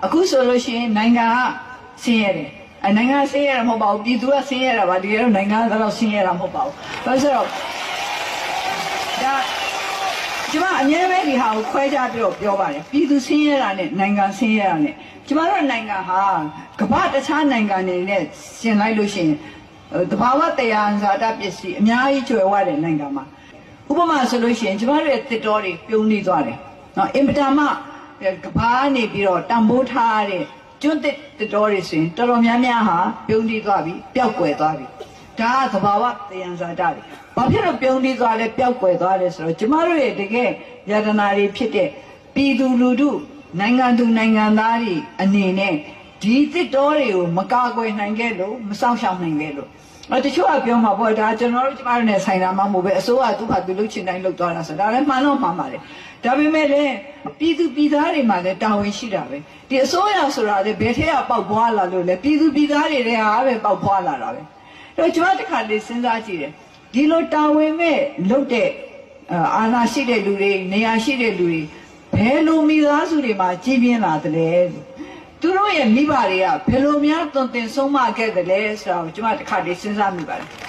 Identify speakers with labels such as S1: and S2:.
S1: အခုဆိုလို့ရှိရင်နိုင်ငံကဆင်းရဲတယ်နိုင်ငံဆင်းရဲတာမဟုတ်ပါဘူးပြည်သူကဆင်းရဲတာပါဒီကတော့နိုင်ငံကတော့ဆင်းရဲတာမဟုတ်ပါဘူးဒါဆိုတော့ဒါကျမအမြဲပဲဒီဟာကိုခွဲခြားပြီးတော့ပြောပါတယ်ပြည်သူဆင်းရဲတာနဲ့နိုင်ငံဆင်းရဲတာနဲ့ကျမတို့နိုင်ငံဟာကမ္ဘာတခြားနိုင်ငံတွေနဲ့ရှင်လိုက်လို့ရှိရင်တဘာဝတရားဇာတပစ္စည်းအများကြီးကျွယ်ဝတဲ့နိုင်ငံမှာဥပမာဆိုလို့ရှိရင်ကျမတို့ရဲ့တစ်တော်တွေပြုံးနေသွားတယ်နော်အင်ပတာမကဘာနေပြီးတော့တံပိုးထားတဲ့ကျွတ်တစ်တော်တွေဆိုရင်တော်တော်များများဟာပြုံးနေသွားပြီပျောက်ကွယ်သွားပြီဒါကသဘာဝတရားဇာတတွေဘာဖြစ်လို့ပြုံးနေသွားလဲပျောက်ကွယ်သွားလဲဆိုတော့ကျမတို့ရဲ့တကယ်ယတနာတွေဖြစ်တဲ့ပြည်သူလူထုနိုင်ငံသူနိုင်ငံသားတွေအနေနဲ့ဒီတစ်တော်တွေကိုမကာကွယ်နိုင်ခဲ့လို့မစောင့်ရှောက်နိုင်ခဲ့လို့တချို့ကပြောမှာပေါ့ဒါကျွန်တော်တို့ကျမတို့နဲ့ဆိုင်တာမှမဟုတ်ပဲအစိုးရသူ့ဟာသူလုပ်ချင်တိုင်းလုပ်သွားတာဆိုတာဒါလည်းမှန်တော့မှန်ပါတယ်ဒါပေမဲ့လည်းပြည်သူပြည်သားတွေမှာလည်းတာဝန်ရှိတာပဲဒီအစိုးရဆိုတာလည်းဘယ်ထက်ကပေါက်ဖွာလာလို့လဲပြည်သူပြည်သားတွေတဲ့ဟာပဲပေါက်ဖွာလာတာပဲအဲ့တော့ကျွန်တော်တစ်ခါလေးစဉ်းစားကြည့်တယ်ဒီလိုတာဝန်မဲ့လုပ်တဲ့အာဏာရှိတဲ့လူတွေနေရာရှိတဲ့လူတွေဘယ်လိုမိသားစုတွေမှာကြီးပြင်းလာတယ်လဲသူတို့ရဲ့မိဘတွေကဘယ်လိုများသွန်သင်ဆုံးမခဲ့တယ်လဲဆိုတာကိုကျွန်မတစ်ခါလေးစဉ်းစားမိပါတယ်